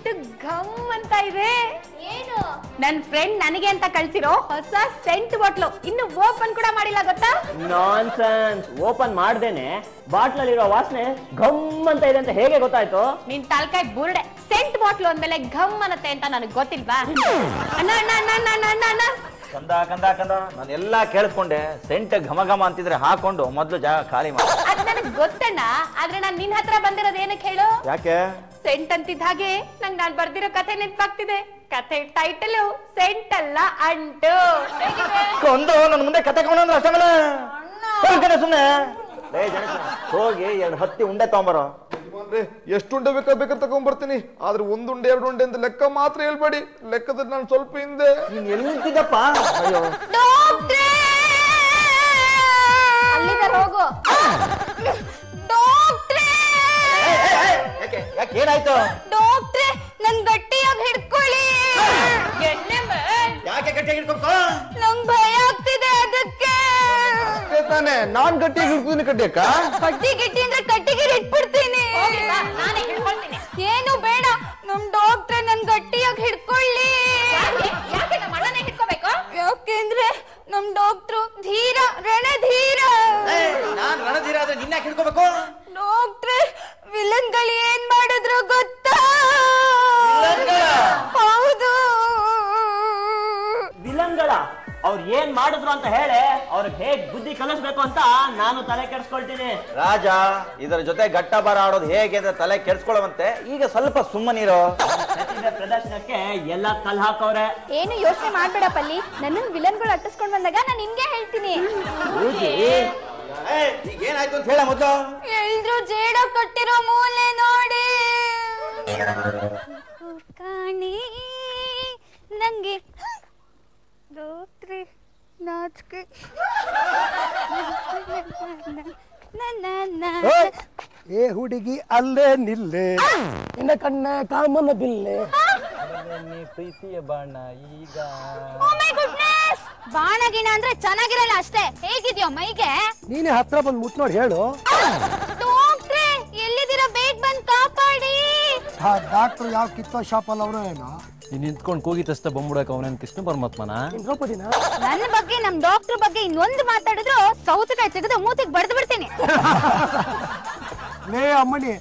Scent ಘಮ್ ಅಂತ ಇದೆ. ಏನು? ನನ್ ಫ್ರೆಂಡ್ ನನಗೆ ಅಂತ ಕಳ್ಸಿರೋ ಹೊಸ ಸೆಂಟ್ ಬಾಟ್ಲು ಇನ್ನು ಓಪನ್ ಕೂಡ ಮಾಡಿಲ್ಲ ಗೊತ್ತಾ? ನಾನ್ಸೆನ್ಸ್. ಓಪನ್ ಮಾಡ್ದೇನೆ ಬಾಟ್ಲಲ್ಲಿರೋ ವಾಸನೆ ಘಮ್ ಅಂತ ಇದೆ ಅಂತ ಹೇಗೆ ಗೊತ್ತಾಯ್ತು? ನಿನ್ ತಲ್ಕಾಯ್ ಬುರ್ಡೆ. ಸೆಂಟ್ ಬಾಟ್ಲು ಅಂದ್ಮೇಲೆ ಘಮ್ ಅನ್ನತ್ತೆ ಅಂತ ನನಗೆ ಗೊತ್ತಿಲ್ವಾ? ಅಣ್ಣ ಅಣ್ಣ ಅಣ್ಣ ಅಣ್ಣ ಅಣ್ಣ ಅಣ್ಣ ಕಂದ ಕಂದ ಕಂದ ನಾನೆಲ್ಲಾ ಕೇಳಿಸ್ಕೊಂಡೆ. ಸೆಂಟ್ ಘಮ ಘಮ ಅಂತಿದ್ರೆ ಹಾಕೊಂಡು ಮೊದ್ಲು ಜಾಗ ಖಾಲಿ ಮಾಡಿ. ಅದ್ ನನಗ್ ಗೊತ್ತಣ್ಣ, ಆದ್ರೆ ನಾನ್ ನಿನ್ ಹತ್ರ ಬಂದಿರೋದ್ ಏನಕ್ಕೆ ಹೇಳು? ಯಾಕೆ? ಸೆಂಟ್ ಅಂತಿದ್ದ ಹಾಗೆ ನಂಗ್ ನಾನ್ ಬರ್ದಿರೋ ಕಥೆ ನೆನ್ಪಾಗ್ತಿದೆ. ಕಥೆ ಟೈಟಲ್ ಸೆಂಟ್ ಅಲ್ಲ ಅಂಟು. ಒಂದು ನನ್ ಮುಂದೆ ಕತೆ ಕೊಂಡ್ರೆ ಅಷ್ಟೇ ಸುಮ್ನೆ. ಹೋಗಿ 2 ಹತ್ತಿ ಉಂಡೆ ತಗೊಂಬರೋ. ಎಷ್ಟು ಉಂಡೆ ಬೇಕಾದ್ರೆ ತಗೊಂಡ್ಬರ್ತೀನಿ, ಆದ್ರೆ 1 ಉಂಡೆ 2 ಉಂಡೆ ಅಂತ ಲೆಕ್ಕ ಮಾತ್ರ ಹೇಳ್ಬೇಡಿ. ಲೆಕ್ಕದಲ್ಲಿ ನಾನು ಸ್ವಲ್ಪ ಹಿಂದೆ. ನೀನ್ ಎಲ್ಲಿದ್ದಪ್ಪ? ಅಯ್ಯೋ ಹೋಗು. ಯಾಕೆ ಏನಾಯ್ತು? ಡಾಕ್ಟ್ರೆ ನನ್ ಗಟ್ಟಿಯಾಗಿ ಹಿಡ್ಕೊಳ್ಳಿ. ಯಾಕೆ ಗಟ್ಟಿಯಾಗಿ ಹಿಡ್ಕೊ? ನಂಗ್ ಭಯ ಆಗ್ತಿದೆ ಅದಕ್ಕೆ. ತಾನೆ ನಾನ್ ಗಟ್ಟಿಯಾಗಿ ಹಿಡ್ತೀನಿ. ಕಟ್ಟಿಯಕ್ಕ ಗಟ್ಟಿ ಅಂದ್ರೆ ಕಟ್ಟಿಗೆ ಇಟ್ಬಿಡ್ತೀನಿ. ಏನು ಬೇಡ, ನಮ್ ಡಾಕ್ಟ್ರೆ ನನ್ ಗಟ್ಟಿಯಾಗಿ ಹಿಡ್ಕೊಳ್ಳಿ. ಯಾಕೆ ನಮ್ಮ ಅಣ್ಣನೇ ಹಿಡ್ಕೋಬೇಕು? ಯಾಕೆಂದ್ರೆ ನಮ್ ಡಾಕ್ಟ್ರು ಧೀರ, ರಣಧೀರ. ನಾನ್ ರಣಧೀರ ಆದ್ರೆ ನಿನ್ನ ಹಿಡ್ಕೋಬೇಕು? ಡಾಕ್ಟ್ರೆ ವಿಲನ್ಗಳು ಏನ್ ಮಾಡಿದ್ರು ಗೊತ್ತಾ? ಹೌದು. ವಿಲನ್ಗಳ ಅವ್ರು ಏನ್ ಮಾಡಿದ್ರು ಅಂತ ಹೇಳಿ ಅವ್ರಿಗೆ ಹೇಗ್ ಬುದ್ಧಿ ಕಲಿಸ್ಬೇಕು ಅಂತ ನಾನು ತಲೆ ಕೆಡಿಸ್ಕೊಳ್ತೀನಿ. ರಾಜ ಇದರ ಜೊತೆ ಗಟ್ಟ ಬರ ಆಡೋದು ಹೇಗೆ ಅಂತ ತಲೆ ಕೆಡ್ಸ್ಕೊಳ್ಳುವಂತೆ. ಈಗ ಸ್ವಲ್ಪ ಸುಮ್ಮನಿರೋ. ಪ್ರದರ್ಶನಕ್ಕೆ ಎಲ್ಲ ಕಲ್ ಹಾಕವ್ರೆ. ಏನು ಯೋಚನೆ ಮಾಡ್ಬೇಡ ಪಲ್ಲಿ, ನನ್ನ ವಿಲನ್ಗಳು ಅಟ್ಟಿಸ್ಕೊಂಡ್ ಬಂದಾಗ ನಾನು ನಿನ್ಗೆ ಹೇಳ್ತೀನಿ. ಈಗ ಏನಾಯ್ತು ಅಂತ ಹೇಳ ಮೊದ್ಲು. ಎಲ್ರು ಜೇಡ ಕಟ್ಟಿರೋ ಮೂಲೆ ನೋಡಿ. ಕಾಣಿ ನಂಗೆ ನಾಚಿಕೆ. ಏ ಹುಡುಗಿ ಅಲ್ಲೇ ನಿಲ್ಲೆ, ನಿನ್ನ ಕಣ್ಣ ಕಾಮನ ಬಿಲ್ಲೆ. ಪ್ರೀತಿಯ ಬಾಣ ಈಗ. ಬಾಣ ಗಿಣ ಅಂದ್ರೆ ಚೆನ್ನಾಗಿರಲ್ಲ ಅಷ್ಟೇ. ಹೇಗಿದ್ಯೋ ಮೈಗೆ? ನೀನೆ ಹತ್ರ ಬಂದ್ ಮುಟ್ ನೋಡಿ ಹೇಳು. ಡಾಕ್ಟ್ರೆ ಎಲ್ಲಿದ್ದೀರಾ? ಬೇಗ ಬಂದ್ ಕಾಪಾಡಿ. ಡಾಕ್ಟರ್ ಯಾವ ಕಿತ್ತೋ ಶಾಪ್ ಅಲ್ಲ ಅವರು ಏನೋ. ನೀನ್ ನಿಂತ್ಕೊಂಡು ಕೂಗಿ ತಸ್ತ ಬಂದ್ಬಿಡಕ ಅವನೇನ್ ಕೃಷ್ಣ ಪರಮಾತ್ಮನ? ದ್ರೌಪದಿನ ನನ್ನ ಬಗ್ಗೆ ನಮ್ ಡಾಕ್ಟರ್ ಬಗ್ಗೆ ಇನ್ನೊಂದು ಮಾತಾಡಿದ್ರು ಸೌತೆಕಾಯಿ ತೆಗೆದು ಮೂತಿಗೆ ಬಡ್ದು ಬಿಡ್ತೀನಿ. ಲೇ ಅಮ್ಮನಿ,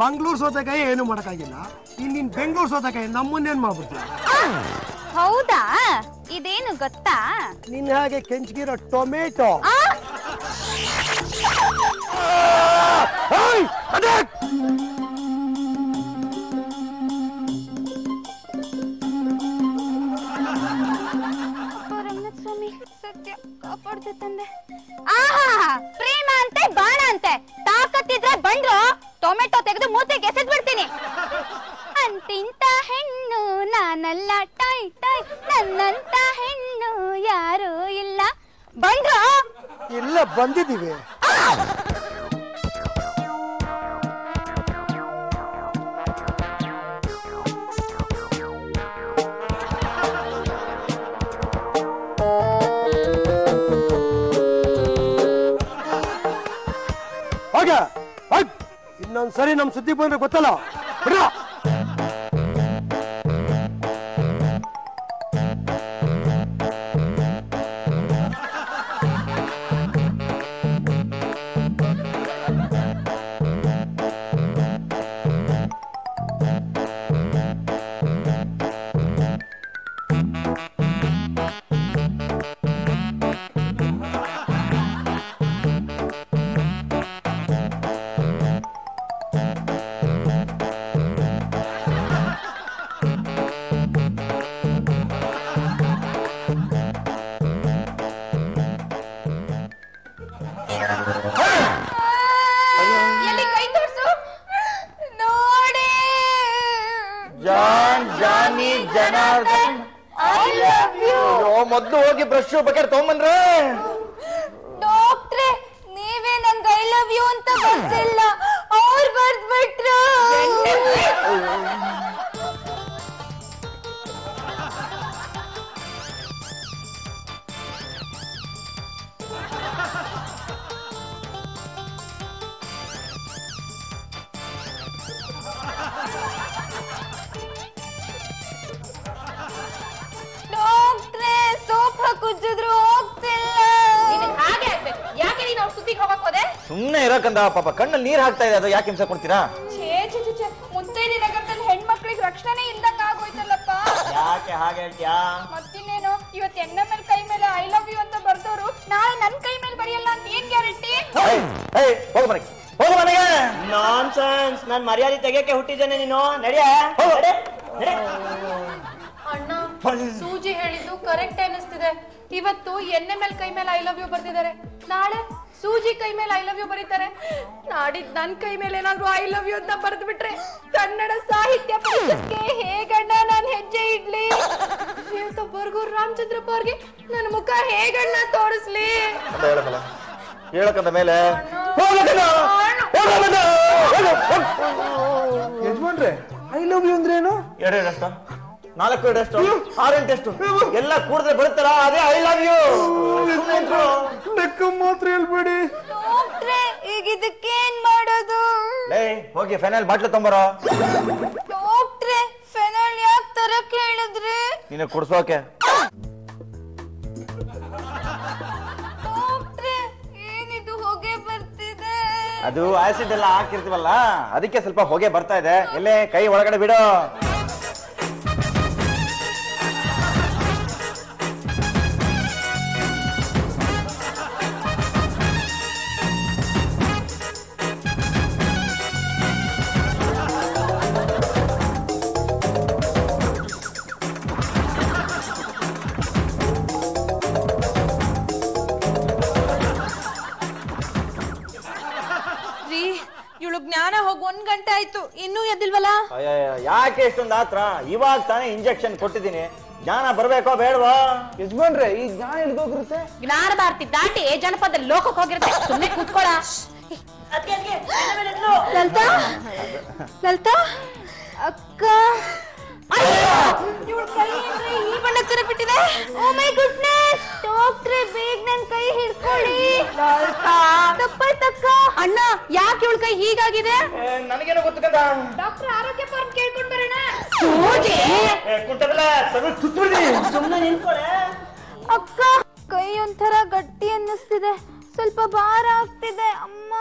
ಮಂಗ್ಳೂರ್ ಸೌತೆಕಾಯಿ ಏನು ಮಾಡಕ್ಕಾಗಿಲ್ಲ. ನೀನ್ ಬೆಂಗಳೂರು ಸೌತೆಕಾಯಿ ನಮ್ಮನ್ನೇನ್ ಮಾಡ್ಬಿಡ್ತೀಯ? ಹೌದಾ? ಇದೇನು ಗೊತ್ತಾ? ನಿನ್ ಹಾಗೆ ಕೆಂಚಗಿರೋ ಟೊಮೆಟೊ. ಪ್ರೇಮ ಅಂತೆ ಬಾಣ ಅಂತೆ. ತಾಕತ್ತಿದ್ರೆ ಬಂದ್ರು ಟೊಮೆಟೊ ತೆಗೆದು ಮೂತಿಗೆ ಎಸೆದ್ ಬಿಡ್ತೀನಿ. ಅಂತಿಂತ ಹೆಣ್ಣು ನಾನಲ್ಲ, ಟೈ ಟೈ ನನ್ನಂತ ಹೆಣ್ಣು ಯಾರು ಇಲ್ಲ. ಬಂದ್ರು ಇಲ್ಲ ಬಂದಿದ್ದೀವಿ. ಇನ್ನೊಂದ್ಸರಿ ನಮ್ ಸುದ್ದಿ ಬಂದ್ರೆ ಗೊತ್ತಲ್ಲ ಬಿಡ. ಮೊದ್ಲು ಹೋಗಿ ಬ್ರಷ್ ಬಕೆಟ್ ತಗೊಂಬಂದ್ರೆ. ಡಾಕ್ಟ್ರೆ ನೀವೇ ನಂಗೆ ಐ ಲವ್ ಯು ಅಂತ ಬರ್ತಿಲ್ಲ, ಅವ್ರು ಬರ್ದ್ಬಿಟ್ರು. ಸುಮ್ಮನೆ ಇರಕಂದ ಪಾಪ ಕಣ್ಣಲ್ಲಿ ನೀರ್ ಹಾಕ್ತಾ ಇದೆ, ಅದು ಯಾಕೆ ಹಿಂಸೆ ಕೊಡ್ತೀರಾ? ಮುತ್ತೈದೆ ನಗರದಲ್ಲಿ ಹೆಣ್ಮಕ್ಳಿಗೆ ರಕ್ಷಣೆ ಇಲ್ದಂಗ ಆಗೋಯ್ತಲ್ಲಪ್ಪ. ಯಾಕೆ ಹಾಗೆ ಹೇಳ್ತೀಯಾ? ಮತ್ತಿನ್ನೇನು, ಇವತ್ತು ಎಣ್ಣೆ ಮೇಲೆ ಕೈ ಮೇಲೆ ಐ ಲವ್ ಯು ಅಂತ ಬರ್ದವ್ರು ನಾಳೆ ನನ್ ಕೈ ಮೇಲೆ ಬರೆಯಲ್ಲ ಅಂತ ಏನ್ ಗ್ಯಾರಂಟಿ? ಹೋಗು ಮನೆಗೆ. ನಾನ್ಸೆನ್ಸ್, ನಾನ್ ಮರ್ಯಾದೆ ತೆಗಿಯಕ್ಕೆ ಹುಟ್ಟಿದ್ದೇನೆ ನೀನು. ನಡಿಯ ಅಣ್ಣ, ಸೂಜಿ ಹೇಳಿದ್ದು ಕರೆಕ್ಟ್ ಅನ್ನಿಸ್ತಿದೆ. ಇವತ್ತು ಎಣ್ಣೆ ಮೇಲೆ ಕೈ ಮೇಲೆ ಐ ಲವ್ ಯು ಬರ್ತಿದ್ದಾರೆ, ನಾಳೆ ಸೂಜಿ ಕೈ ಮೇಲೆ ಐ ಲವ್ ಯು ಬರೀತಾರೆ, ನಾಡಿದ್ ನನ್ ಕೈ ಮೇಲೆ ಏನಾದ್ರು ಐ ಲವ್ ಯು ಅಂತ ಬರೆದು ಬಿಟ್ರೆ ಕನ್ನಡ ಸಾಹಿತ್ಯ ಪರಿಷತ್ಗೆ ಹೇಗಣ್ಣ ನಾನು ಹೆಜ್ಜೆ ಇಡ್ಲಿ? ಬರ್ಗೂರ್ ರಾಮಚಂದ್ರಪ್ಪ ಅವ್ರಿಗೆ ನನ್ನ ಮುಖ ಹೇಗಣ್ಣ ತೋರಿಸ್ಲಿ? ಹೇಳಕಂದ ಮೇಲೆ ಯಜಮಾನ್ರೆ ಐ ಲವ್ ಯು ಅಂದ್ರೆ ಏನು? 2 ಎಷ್ಟು 4 ಎಷ್ಟು 6 ಎಷ್ಟು ಎಲ್ಲ ಕೂಡಿದ್ರೆ ಬರುತ್ತಲ್ಲ, ಅದೇ ಐ ಲವ್ ಯು. ಲೆಕ್ಕ ಮಾತ್ರ ಹೇಳ್ಬೇಡಿ. ಈಗ ಇದಕ್ಕೇನ್ ಮಾಡೋದು? ಹೋಗಿ ಫೈನಲ್ ಬಾಟ್ಲು ತೊಂಬರೋ. ಡಾಕ್ಟ್ರೆ, ಫೆನಲ್ ಯಾಕೆ ತರಕ್ ಹೇಳಿದ್ರಿ? ನೀನು ಕುಡ್ಸೋಕೆ. ಡಾಕ್ಟ್ರೆ, ಏನಿದು ಹೊಗೆ ಬರ್ತಿದೆ? ಅದು ಆಸಿಡ್ ಎಲ್ಲ ಹಾಕಿರ್ತೀವಲ್ಲ, ಅದಕ್ಕೆ ಸ್ವಲ್ಪ ಹೊಗೆ ಬರ್ತಾ ಇದೆ. ಎಲ್ಲೇ ಕೈ ಒಳಗಡೆ ಬಿಡು. ಜ್ಞಾನ ಹೋಗಿ 1 ಗಂಟೆ ಆಯ್ತು, ಇನ್ನೂ ಎದ್ದಿಲ್ವಲ್ಲ? ಯಾಕೆ ಇಷ್ಟೊಂದು ಆತ್ರ? ಇವಾಗ ತಾನೇ ಇಂಜೆಕ್ಷನ್ ಕೊಟ್ಟಿದ್ದೀನಿ, ಜ್ಞಾನ ಬರ್ಬೇಕೋ ಬೇಡವಾ? ಯಜಮಾನ್ರೆ ಈ ಜ್ಞಾನ ಎಲ್ಗೋಗಿರುತ್ತೆ? ಜ್ಞಾನ ಭಾರತಿ ದಾಟಿ ಜನಪದ ಲೋಕಕ್ಕೆ ಹೋಗಿರುತ್ತೆ, ಸುಮ್ಮನೆ ಕೂತ್ಕೊಳ್ಳ. ಲಲಿತಾ, ಲಲಿತಾ ಅಕ್ಕ, ಇವಳ ಕೈ ಈ ಬಣ್ಣ ತರ ಬಿಟ್ಟಿದೆ. ಓ ಮೈ ಗುಡ್ನೆಸ್, ಡಾಕ್ಟ್ರೆ ಬೇಗ ನನ್ ಕೈ ಹಿಡ್ಕೊಳ್ಳಿ. ತಪ್ಪಾಯ್ತಕ್ಕ. ಅಣ್ಣ, ಯಾಕೆ ಇವಳ ಕೈ ಹೀಗಾಗಿದೆ? ನನಗೇನೋ ಗೊತ್ತುಕಂದ. ಡಾಕ್ಟರ್ ಆರೋಗ್ಯ ಫಾರ್ಮ್ ಕೇಳ್ಕೊಂಡ್ ಬರೋಣ. ಸುಮ್ಮನೆ ನಿಂತ್ಕೊಳ್ಳೆ. ಅಕ್ಕ, ಕೈ ಒಂಥರ ಗಟ್ಟಿ ಅನ್ನಿಸ್ತಿದೆ, ಸ್ವಲ್ಪ ಭಾರ ಆಗ್ತಿದೆ. ಅಮ್ಮ,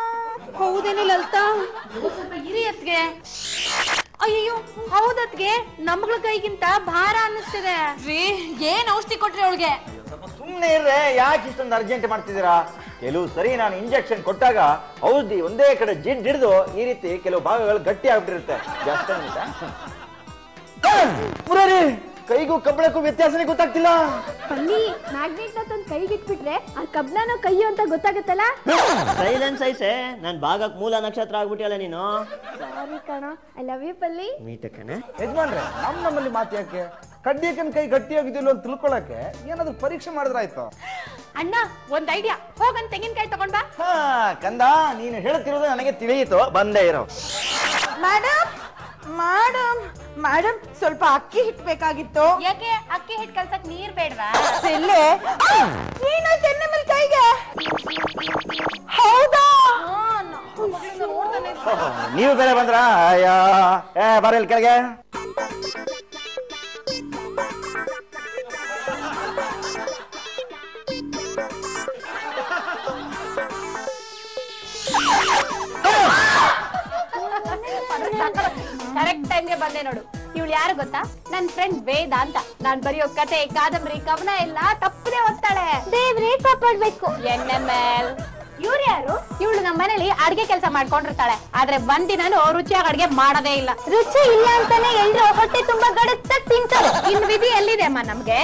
ಹೌದೇನೆ ಲಲಿತಾ? ಸ್ವಲ್ಪ ಇರಿ ಅತ್ಗೆ. ಅಯ್ಯೋ, ಹೌದತ್ಗೆ, ನಮ್ಗಳ ಕೈಗಿಂತ ಭಾರ ಅನ್ನಿಸ್ತಿದೆ. ಏನ್ ಔಷಧಿ ಕೊಟ್ರಿ ಅವಳಿಗೆ? ಸುಮ್ಮನೆ ಇರ್ರೆ, ಯಾಕೆ ಇಷ್ಟೊಂದು ಅರ್ಜೆಂಟ್ ಮಾಡ್ತಿದ್ದೀರಾ? ಕೆಲವು ಸರಿ ನಾನು ಇಂಜೆಕ್ಷನ್ ಕೊಟ್ಟಾಗ ಔಷಧಿ ಒಂದೇ ಕಡೆ ಜಿಡ್ ಹಿಡಿದು ಈ ರೀತಿ ಕೆಲವು ಭಾಗಗಳು ಗಟ್ಟಿ ಆಗ್ಬಿಟ್ಟಿರುತ್ತೆ. ಜಾಸ್ತಿ ಕೈಗೂ ಕಬ್ಬಳಕ್ಕೂ ವ್ಯತ್ಯಾಸನೇ ಗೊತ್ತಾಗ್ತಿಲ್ಲ. ಬನ್ನಿ, ಮ್ಯಾಗ್ನೆಟ್ ನ ತಂದು ಕೈಗಿಟ್ಬಿಟ್ರೆ ಆ ಕಬ್ಣನೋ ಕೈಯೋ ಅಂತ ಗೊತ್ತಾಗುತ್ತಲ್ಲ. ಸೈಲೆನ್ಸ್ ಐಸೆ, ನನ್ ಭಾಗಕ್ ಮೂಲ ನಕ್ಷತ್ರ ಆಗ್ಬಿಟ್ಟಿಯಲ್ಲ ನೀನು. ಸಾರಿ ಕಣ, ಐ ಲವ್ ಯು ಪಲ್ಲಿ. ಮೀಟಕ್ಕನೆ ಯಜಮಾನ್ರೆ, ನಮ್ಮಲ್ಲಿ ಮಾತು ಯಾಕೆ? ಕಡ್ಡಿಯಕ್ಕನ ಕೈ ಗಟ್ಟಿಯಾಗಿದ್ದಿಲ್ಲ ಅಂತ ತಿಳ್ಕೊಳಕ್ಕೆ ಏನಾದ್ರು ಪರೀಕ್ಷೆ ಮಾಡಿದ್ರಾಯ್ತು. ಅಣ್ಣ, ಒಂದ್ ಐಡಿಯಾ, ಹೋಗನ್ ತೆಂಗಿನಕಾಯಿ ತಗೊಂಡ್ ಬಾ. ಕಂದ, ನೀನು ಹೇಳ್ತಿರೋದು ನನಗೆ ತಿಳಿಯಿತು, ಬಂದೇ ಇರೋ. ಮೇಡಮ್ ಮೇಡಮ್ ಮೇಡಮ್, ಸ್ವಲ್ಪ ಅಕ್ಕಿ ಹಿಟ್ಟು ಬೇಕಾಗಿತ್ತು. ಯಾಕೆ? ಅಕ್ಕಿ ಹಿಟ್ಟು ಕಲ್ಸಕ್ ನೀರ್ ಬೇಡವಾ? ಏನಾಯ್ತು ಎಣ್ಣೆ ಮೇಲೆ ಕೈಗೆ? ಹೌದಾ? ನೀವು ಬೇರೆ ಬಂದ್ರ? ಅಯ್ಯೋ, ಬರಲ್ ಕೆಳಗೆ. ಕರೆಕ್ಟ್ ಟೈಮ್ಗೆ ಬಂದೆ ನೋಡು. ಇವಳು ಯಾರು ಗೊತ್ತಾ? ನನ್ ಫ್ರೆಂಡ್ ವೇದ ಅಂತ. ನಾನ್ ಬರೆಯೋ ಕತೆ, ಕಾದಂಬರಿ, ಕವನ ಎಲ್ಲ ತಪ್ಪದೆ ಓದ್ತಾಳೆ. ದೇವ್ರೇ ಕಾಪಾಡ್ಬೇಕು. NML. ಇವ್ರು ಯಾರು? ಇವಳು ನಮ್ಮ ಮನೇಲಿ ಅಡ್ಗೆ ಕೆಲಸ ಮಾಡ್ಕೊಂಡಿರ್ತಾಳೆ, ಆದ್ರೆ ಒಂದಿನಾನು ರುಚಿಯಾಗಿ ಅಡ್ಗೆ ಮಾಡೋದೇ ಇಲ್ಲ. ರುಚಿ ಇಲ್ಲ ಅಂತಾನೆ ಎಲ್ರು ಹೊಟ್ಟೆ ತುಂಬಾ ಗಡತ್ತಾಗಿ ತಿಂತಾರೆ. ಇನ್ ವಿಧಿ ಎಲ್ಲಿದೆ ಅಮ್ಮ ನಮ್ಗೆ?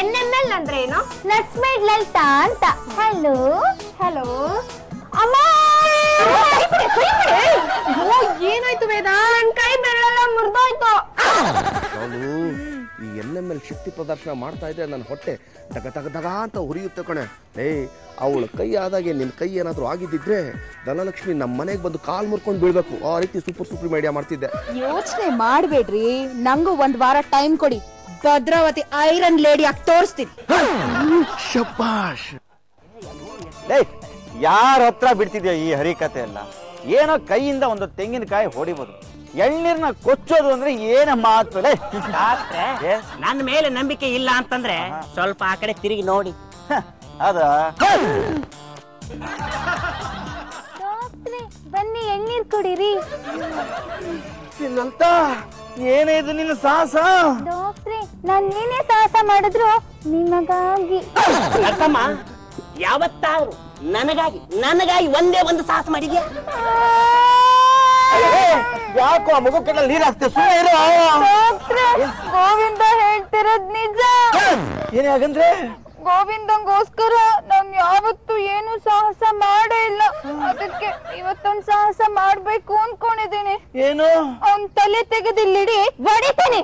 NML ಅಂದ್ರೆ ಏನು? ನಟ್ಸ್ ಮೇಡ್ ಲಲಿತಾ ಅಂತ. ಹಲೋ ಹಲೋ ಅಮ್ಮ, ಏನಾಯ್ತು ವೇದ? ನನ್ ಕೈ ಬೆರಳೆಲ್ಲ ಮುರಿದೋಯ್ತು. ಈ NML ಶಕ್ತಿ ಪ್ರದರ್ಶನ ಮಾಡ್ತಾ ಇದ್ರೆ ನನ್ನ ಹೊಟ್ಟೆ ತಗ ತಗ ತಗ ಅಂತ ಉರಿಯುತ್ತೆ ಕಣೆ. ಅವಳ ಕೈ ಆದಾಗೆ ನಿನ್ ಕೈ ಏನಾದ್ರು ಆಗಿದ್ದಿದ್ರೆ ಧನಲಕ್ಷ್ಮಿ ನಮ್ಮ ಮನೆಗೆ ಬಂದು ಕಾಲ್ ಮುರ್ಕೊಂಡು ಬೀಳ್ಬೇಕು. ಆ ರೀತಿ ಸೂಪರ್ ಐಡಿಯಾ ಮಾಡ್ತಿದ್ದೆ. ಯೋಚನೆ ಮಾಡ್ಬೇಡ್ರಿ, ನಂಗೂ 1 ವಾರ ಟೈಮ್ ಕೊಡಿ. ಭದ್ರಾವತಿ ಐರನ್ ಲೇಡಿ ಆಗಿ ತೋರಿಸ್ತೀನಿ. ಶಬ್ಬಾಷ್. ಯಾರ ಹತ್ರ ಬಿಡ್ತಿದ್ಯಾ ಈ ಹರಿಕತೆ ಎಲ್ಲ? ಏನೋ ಕೈಯಿಂದ ಒಂದು ತೆಂಗಿನಕಾಯಿ ಹೊಡಿಬೋದು, ಎಳ್ನೀರ್ನ ಕೊಚ್ಚೋದು ಅಂದ್ರೆ ಏನ ಮಾತು? ನನ್ನ ಮೇಲೆ ನಂಬಿಕೆ ಇಲ್ಲ ಅಂತಂದ್ರೆ ಸ್ವಲ್ಪ ಆ ಕಡೆ ತಿರುಗಿ ನೋಡಿ. ಅದ ಬನ್ನಿ ಎಳ್ನೀರ್ ಕುಡೀರಿ. ಲಲಿತಾ ಏನೇ ಇದು ನಿನ್ನ ಸಾಹಸ? ಡಾಕ್ಟ್ರೆ ನಾನ್ ಏನೇ ಸಾಹಸ ಮಾಡಿದ್ರು ನಿಮಗಾಗಿ. ಅರ್ಥಮ್ಮ ಯಾವತ್ತಾದ್ರು ನನಗಾಗಿ ಒಂದೇ ಒಂದು ಸಾಹಸ ಮಾಡಿದ್ಯಾ? ಯಾಕೋ ಆ ಮಗು ಕಣ್ಣಲ್ಲಿ ನೀರ್ ಹಾಕ್ತೆ, ಸುಮ್ಮನೆ ಇರು. ಡಾಕ್ಟ್ರೆ ಗೋವಿಂದ ಹೇಳ್ತಿರೋದ್ ನಿಜ. ಏನೇ ಹಾಗಂದ್ರೆ? ಗೋವಿಂದಂಗೋಸ್ಕರ ನಾನ್ ಯಾವತ್ತು ಏನು ಸಾಹಸ ಮಾಡೇ ಇಲ್ಲ. ಅದಕ್ಕೆ ಇವತ್ತೊಂದ್ ಸಾಹಸ ಮಾಡ್ಬೇಕು ಅನ್ಕೊಂಡಿದೀನಿ. ಏನು? ಅವ್ನ್ ತಲೆ ತೆಗೆದಿಲ್ಲಿಡಿ ಹೊಡಿತೀನಿ.